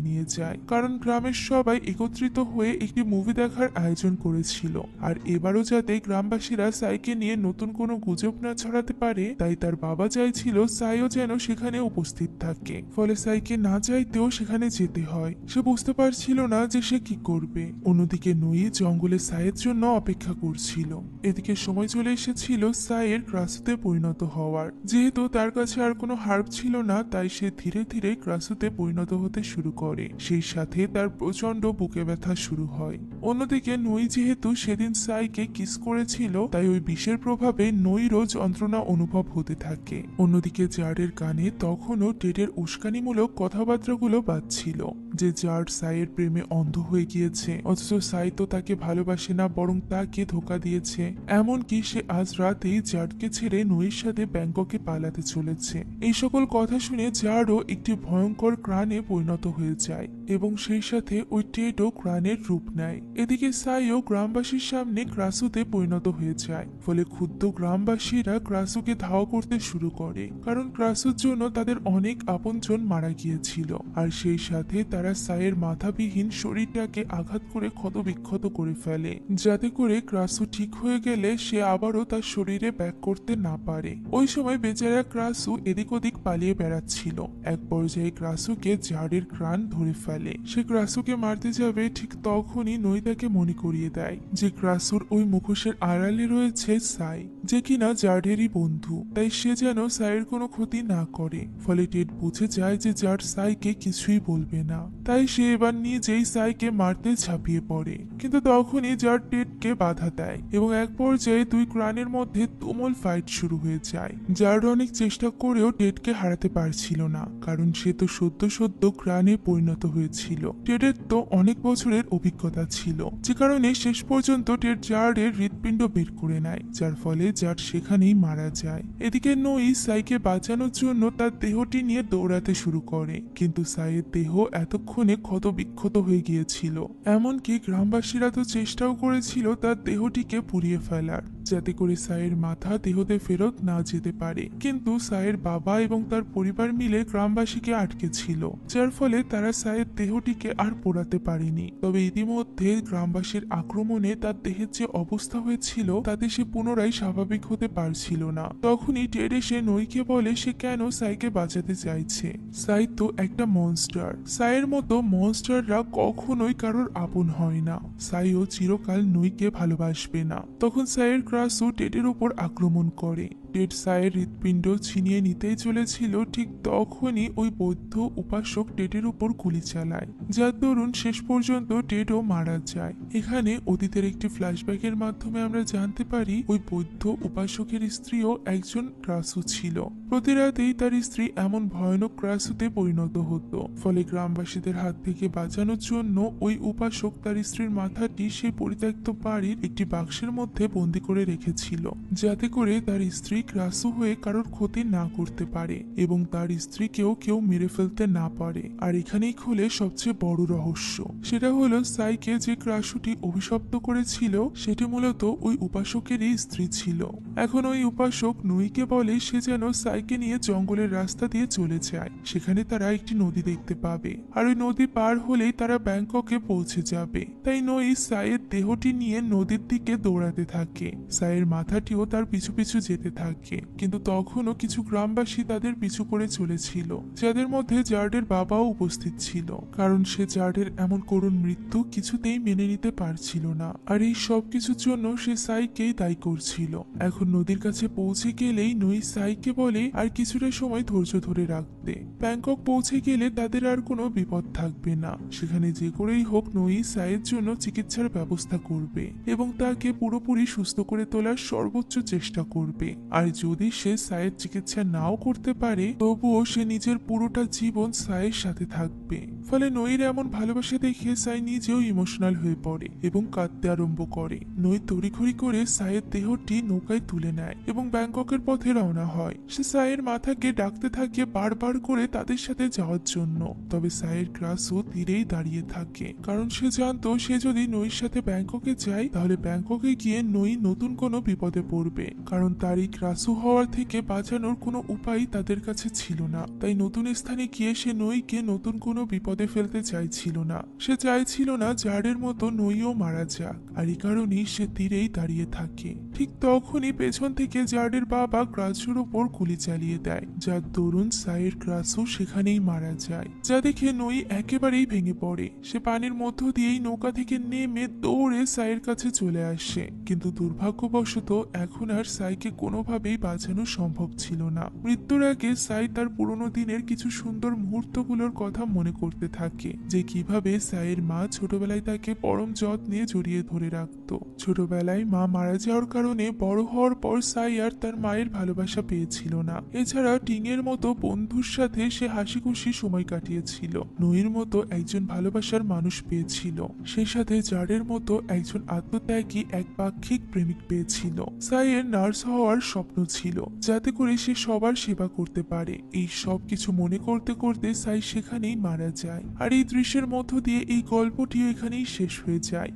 নিয়ে যায়, কারণ গ্রামের সবাই একত্রিত হয়ে একটি মুভি দেখার আয়োজন করেছিল। আর এবারও যাতে গ্রামবাসীরা সাইকে নিয়ে নতুন কোনো গুজব না ছড়াতে পারে, তাই তার বাবা চাইছিল সাইও যেন সেখানে উপস্থিত থাকে। ফলে সাইকে না চাইতেও সেখানে যেতে হয়। সে বুঝতে পারছিল না যে সে কি করবে। অন্যদিকে নই জঙ্গলে সাইয়ের জন্য অপেক্ষা করছিল। এদিকে সময় চলে এসেছিল সাইয়ের ক্রাসুতে পরিণত হওয়ার। যেহেতু তার কাছে আর কোনো হার্ব ছিল না, তাই সে ধীরে ধীরে ক্রাসুতে পরিণত হতে শুরু করে। সেই সাথে তার প্রচন্ড বুকে ব্যথা শুরু হয়। অন্যদিকে নই যেহেতু সেদিন সাইকে কিস করেছিল, তাই ওই বিষের প্রভাবে নইরও যন্ত্রণা অনুভব হতে থাকে। অন্যদিকে জার্ডের কানে তখনও টেডের উস্কানিমূলক কথাবার্তাগুলো বাজছিল যে জার্ড সাইয়ের প্রেমে অন্ধ হয়ে গিয়েছে, অথচ সাই তো তাকে ভালোবাসে না, বরং তাকে ধোকা দিয়েছে। এমনকি সে আজ রাতেই জার্ডকে ছেড়ে নইর সাথে ব্যাংককে পালাতে চলেছে। এই সকল কথা শুনে জার্ডও একটি ভয়ঙ্কর ক্রানে পরিণত হয়ে যায় এবং সেই সাথে ওই টেডও ক্রানের রূপ নেয়। এদিকে সাইও গ্রামবাসীর সামনে ক্রাসুতে পরিণত হয়ে যায়। ফলে ক্ষুব্ধ গ্রামবাসীরা ক্রাসুকে ধাওয়া করতে শুরু করে, কারণ ক্রাসুর জন্য তাদের অনেক আপনজন মারা গিয়েছিল। আর সেই সাথে তারা সাইয়ের মাথাবিহীন শরীরটাকে আঘাত করে ক্ষতবিক্ষত করে ফেলে, যাতে করে ক্রাসু ঠিক হয়ে গেলে সে আবারও তার শরীরে ব্যাক করতে না পারে। ওই সময় বেচারা ক্রাসু এদিক ওদিক পালিয়ে বেড়াচ্ছিল। এক পর্যায়ে ক্রাসুকে জার্ডের ক্রান ধরে ফেলে। সে ক্রাসুকে মারতে যাবে, ঠিক তখনই নই তাকে মনে করিয়ে দেয় যে ক্রাসুর ওই মুখোশের আড়ালে রয়েছে সাই, যে কিনা জার্ডেরই বন্ধু। তাই সে যেন সাইয়ের কোনো ক্ষতি না করে। ফলে টেড বুঝে যায় যে জার্ড সাইকে কিছুই বলবে না, তাই সে এবার নিজেই সাইকে মারতে ঝাঁপিয়ে পড়ে। কিন্তু তখনই জার্ড টেডকে বাধা দেয় এবং এক পর্যায়ে দুই ক্রানের মধ্যে তুমুল ফাইট শুরু হয়ে যায়। জার্ড অনেক চেষ্টা করেও টেডকে হারাতে পারছিল না, কারণ সে তো সদ্য সদ্য ক্রানে পরিণত হয়েছিল। টেডের তো অনেক বছরের অভিজ্ঞতা ছিল, যে কারণে শেষ পর্যন্ত টেড জার্ডের হৃৎপিণ্ড বের করে নেয়, যার ফলে জার্ড সেখানেই মারা যায়। এদিকে নই সাইকে বাঁচানোর জন্য তার দেহটি নিয়ে দৌড়াতে শুরু করে, কিন্তু সাইয়ের দেহ এতক্ষণে ক্ষত বিক্ষত হয়ে গিয়েছিল। এমনকি গ্রামবাসীরা তো চেষ্টাও করেছিল তার দেহটিকে পুড়িয়ে ফেলার, যাতে করে সাইয়ের মাথা দেহতে ফেরত না যেতে পারে। কিন্তু সাইয়ের বাবা এবং তার পরিবার মিলে গ্রামবাসীকে আটকে ছিল, যার ফলে তারা সাইয়ের দেহটিকে আর পোড়াতে পারেনি। তবে ইতিমধ্যে গ্রামবাসীর আক্রমণে তার দেহের যে অবস্থা হয়েছিল, তাতে সে পুনরায় স্বাভাবিক হতে পারছিল না। তখনই টেড এসে নইকে বলে সে কেন সাইকে বাঁচাতে চাইছে। সাই তো একটা মনস্টার। সাইয়ের মতো মনস্টাররা কখনোই কারোর আপন হয় না। সাইও চিরকাল নইকে ভালোবাসবে না। তখন সাইয়ের ক্রাসু টেডের উপর আক্রমণ করে। টেড সাইয়ের হৃৎপিণ্ড ছিনিয়ে নিতেই চলেছিল, ঠিক তখনই ওই বৌদ্ধ উপাসক টেডের উপর গুলি চালায়, যার দরুন শেষ পর্যন্ত টেডও মারা যায়। এখানে অতীতের একটি ফ্ল্যাশব্যাকের মাধ্যমে আমরা জানতে পারি ওই বৌদ্ধ উপাসকের স্ত্রীও একজন ক্রাসু ছিল। প্রতি রাতেই তার স্ত্রী এমন ভয়ানক ক্রাসুতে পরিণত হতো। ফলে গ্রামবাসীদের হাত থেকে বাঁচানোর জন্য ওই উপাসক তার স্ত্রীর মাথাটি সেই পরিত্যক্ত বাড়ির একটি বাক্সের মধ্যে বন্দি করে রেখেছিল, যাতে করে তার স্ত্রী ক্রাসু হয়ে কারোর ক্ষতি না করতে পারে এবং তার স্ত্রীকেও কেউ মেরে ফেলতে না পারে। আর এখানেই খোলে সবচেয়ে বড় রহস্য, সেটা হলো সাইকে যে ক্রাসুটি অভিশপ্ত করেছিল সেটি মূলত ওই উপাসকেরই স্ত্রী ছিল। এখন ওই উপাসক নইকে বলে সে যেন সাইকে নিয়ে জঙ্গলের রাস্তা দিয়ে চলে যায়। সেখানে তারা একটি নদী দেখতে পাবে, আর ওই নদী পার হলেই তারা ব্যাংককে পৌঁছে যাবে। তাই নই সাইয়ের দেহটি নিয়ে নদীর দিকে দৌড়াতে থাকে। সাইয়ের মাথাটিও তার পিছু পিছু যেতে থাকে। থাকে, কিন্তু তখনও কিছু গ্রামবাসী তাদের পিছু করে চলেছিল, যাদের মধ্যে জার্ডের বাবাও উপস্থিত ছিল, কারণ সে জার্ডের এমন করুণ মৃত্যু কিছুতেই মেনে নিতে পারছিল না। আর এই সব কিছুর জন্য সে সাইকেই দায়ী করছিল। এখন নদীর কাছে পৌঁছে গেলেই নই সাইকে বলে আর কিছুটা সময় ধৈর্য ধরে রাখতে। ব্যাংকক পৌঁছে গেলে তাদের আর কোনো বিপদ থাকবে না। সেখানে যে করেই হোক নই সাইয়ের জন্য চিকিৎসার ব্যবস্থা করবে এবং তাকে পুরোপুরি সুস্থ করে তোলার সর্বোচ্চ চেষ্টা করবে। আর যদি সে সাইয়ের চিকিৎসা নাও করতে পারে, তবুও সে নিজের পুরোটা জীবন সাইয়ের সাথে থাকবে। ফলে নইর এমন ভালোবাসা দেখে সাই নিজেও ইমোশনাল হয়ে পড়ে এবং কাঁদতে আরম্ভ করে। নই তড়িঘড়ি করে সাইয়ের দেহটি নৌকায় তুলে নেয় এবং ব্যাংককের পথে রওনা হয়। সে সাইয়ের মাথাকে ডাকতে থাকে বারবার করে তাদের সাথে যাওয়ার জন্য। তবে সাইয়ের ক্রাসও তীরেই দাঁড়িয়ে থাকে, কারণ সে জানতো সে যদি নইর সাথে ব্যাংককে যায় তাহলে ব্যাংককে গিয়ে নই নতুন কোনো বিপদে পড়বে, কারণ তার এই ক্রাসু হওয়ার থেকে বাঁচানোর কোনো উপায় তাদের কাছে ছিল না। তাই নতুন স্থানে গিয়ে সে নইকে নতুন কোনো বিপদে ফেলতে চাইছিল না। সে চাইছিল না জার্ডের মতো নইও মারা যাক, আর এই কারণেই সে তীরেই দাঁড়িয়ে থাকে। ঠিক তখনই পেছন থেকে জার্ডের বাবা ক্রাসুর উপর গুলি চালিয়ে দেয়, যার দরুন সাইয়ের ক্রাসু সেখানেই মারা যায়। যা দেখে নই একেবারেই ভেঙে পড়ে। সে পানির মধ্য দিয়েই নৌকা থেকে নেমে দৌড়ে সাইয়ের কাছে চলে আসে, কিন্তু দুর্ভাগ্যবশত এখন আর সাইকে কোনোভাবেই বাঁচানো সম্ভব ছিল না। মৃত্যুর আগে সাই তার পুরনো দিনের কিছু সুন্দর মুহূর্তগুলোর কথা মনে করতে থাকে, যে কিভাবে সাইয়ের মা ছোটবেলায় তাকে পরম যত্নে জড়িয়ে ধরে রাখত। ছোটবেলায় মা মারা যাওয়ার কারণে বড় হওয়ার পর সাই আর তার মায়ের ভালোবাসা পেয়েছিল না। এছাড়া টিংয়ের মতো বন্ধুর সাথে সে হাসি খুশি সময় কাটিয়েছিল। নইর মতো একজন ভালোবাসার মানুষ পেয়েছিল, সেই সাথে জারের মতো একজন আত্মত্যাগী এক পাক্ষিক প্রেমিক পেয়েছিল। সাইয়ের নার্স হওয়ার স্বপ্ন ছিল, যাতে করে সে সবার সেবা করতে পারে। এই সব কিছু মনে করতে করতে সাই সেখানেই মারা যায়। আর এই দৃশ্যের মধ্য দিয়ে এই গল্পটিও এখানেই শেষ হয়ে যায়।